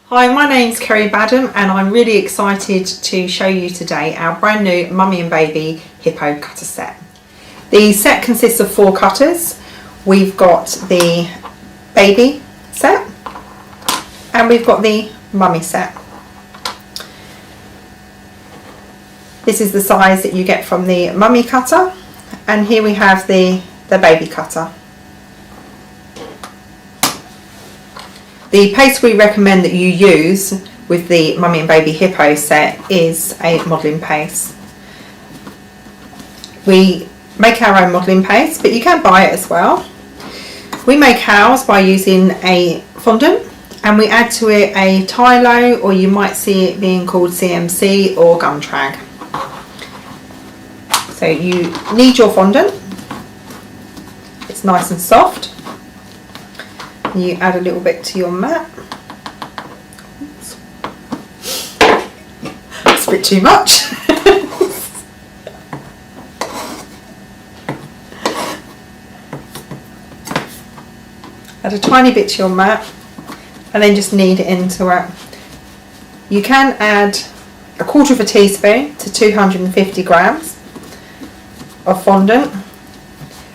Hi, my name's Kerry Badham and I'm really excited to show you today our brand new Mummy and Baby Hippo cutter set. The set consists of 4 cutters. We've got the baby set and we've got the mummy set. This is the size that you get from the mummy cutter, and here we have the baby cutter. The paste we recommend that you use with the Mummy and Baby Hippo set is a modelling paste. We make our own modelling paste, but you can buy it as well. We make ours by using a fondant and we add to it a Tylo, or you might see it being called CMC or gum trag. So you knead your fondant, it's nice and soft. You add a little bit to your mat. It's a bit too much. Add a tiny bit to your mat and then just knead it into it. You can add 1/4 teaspoon to 250 grams of fondant,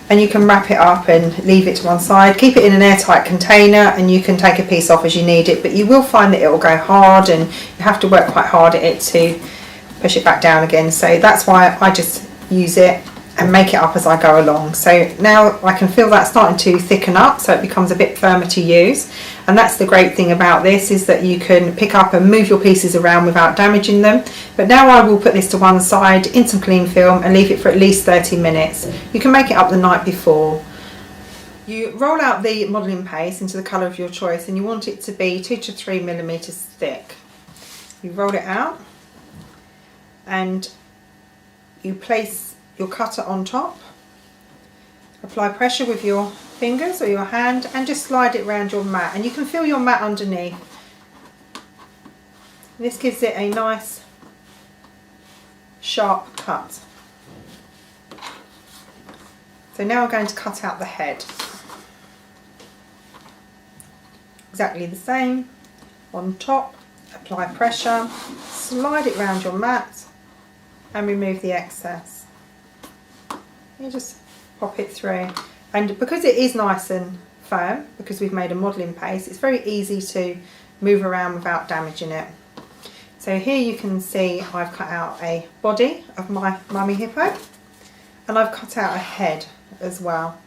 and you can wrap it up and leave it to one side. Keep it in an airtight container and you can take a piece off as you need it, but you will find that it will go hard and you have to work quite hard at it to push it back down again. So that's why I just use it and make it up as I go along. So now I can feel that starting to thicken up, so it becomes a bit firmer to use. And that's the great thing about this, is that you can pick up and move your pieces around without damaging them. But now I will put this to one side in some cling film and leave it for at least 30 minutes. You can make it up the night before. You roll out the modelling paste into the colour of your choice, and you want it to be 2 to 3 millimeters thick. You roll it out and you place your cutter on top, apply pressure with your fingers or your hand and just slide it around your mat, and you can feel your mat underneath. This gives it a nice sharp cut. So now I'm going to cut out the head. Exactly the same. On top, apply pressure, slide it around your mat and remove the excess. You just pop it through, and because it is nice and firm, because we've made a modelling paste, it's very easy to move around without damaging it. So here you can see I've cut out a body of my Mummy Hippo and I've cut out a head as well.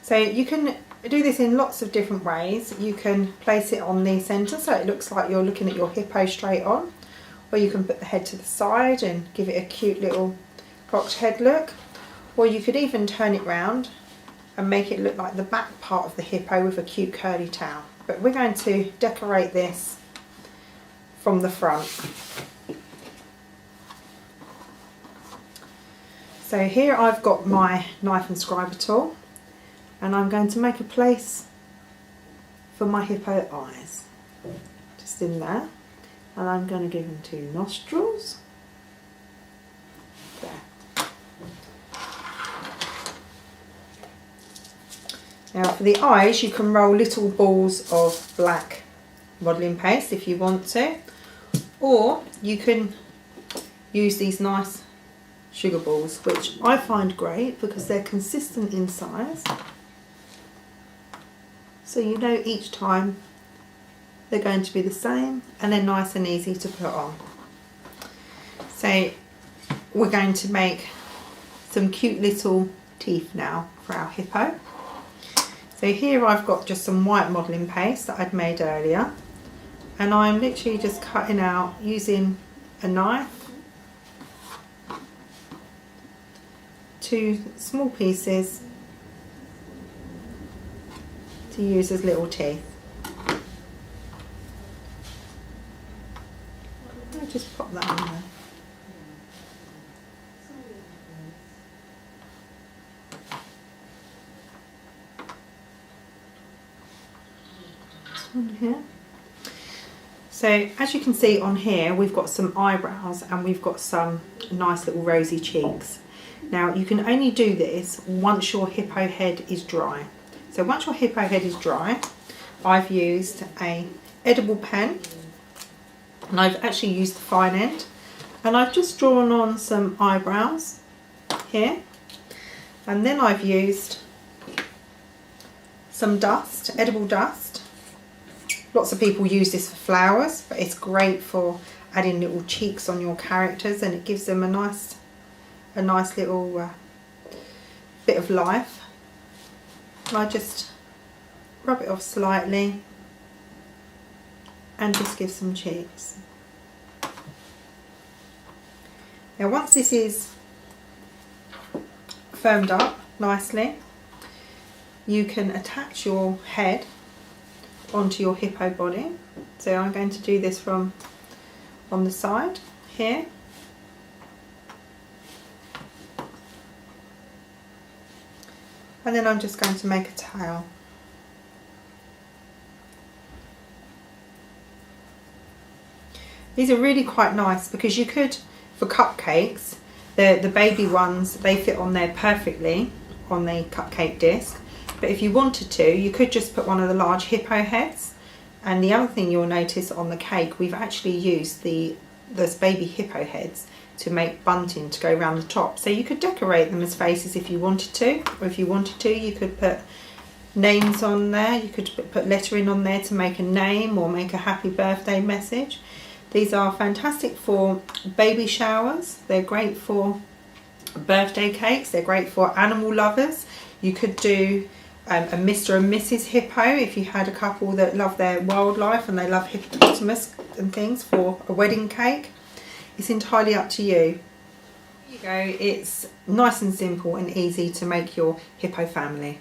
So you can do this in lots of different ways. You can place it on the centre so it looks like you're looking at your hippo straight on, or you can put the head to the side and give it a cute little cropped head look. Or you could even turn it round and make it look like the back part of the hippo with a cute curly tail. But we're going to decorate this from the front. So here I've got my knife and scriber tool, and I'm going to make a place for my hippo eyes. Just in there. And I'm going to give them 2 nostrils. There. Now for the eyes, you can roll little balls of black modelling paste if you want to, or you can use these nice sugar balls, which I find great because they're consistent in size, so you know each time they're going to be the same and they're nice and easy to put on. So we're going to make some cute little teeth now for our hippo. So here I've got just some white modelling paste that I'd made earlier, and I'm literally just cutting out using a knife 2 small pieces to use as little teeth. I'll just pop that in there. On here. So as you can see on here, we've got some eyebrows and we've got some nice little rosy cheeks. Now you can only do this once your hippo head is dry. So once your hippo head is dry, I've used a edible pen And I've actually used the fine end, and I've just drawn on some eyebrows here, and then I've used some dust, edible dust. Lots of people use this for flowers, but it's great for adding little cheeks on your characters, and it gives them a nice little bit of life. And I just rub it off slightly and just give some cheeks. Now once this is firmed up nicely, you can attach your head onto your hippo body. So I'm going to do this from on the side here. And then I'm just going to make a tail. These are really quite nice because you could, for cupcakes, the baby ones, they fit on there perfectly on the cupcake disc. But if you wanted to, you could just put one of the large hippo heads. And the other thing you'll notice on the cake, we've actually used those baby hippo heads to make bunting to go around the top. So you could decorate them as faces if you wanted to, or if you wanted to, you could put names on there. You could put lettering on there to make a name or make a happy birthday message. These are fantastic for baby showers. They're great for birthday cakes. They're great for animal lovers. You could do a Mr. and Mrs. Hippo if you had a couple that love their wildlife and they love hippopotamus and things for a wedding cake. It's entirely up to you. There you go. It's nice and simple and easy to make your hippo family.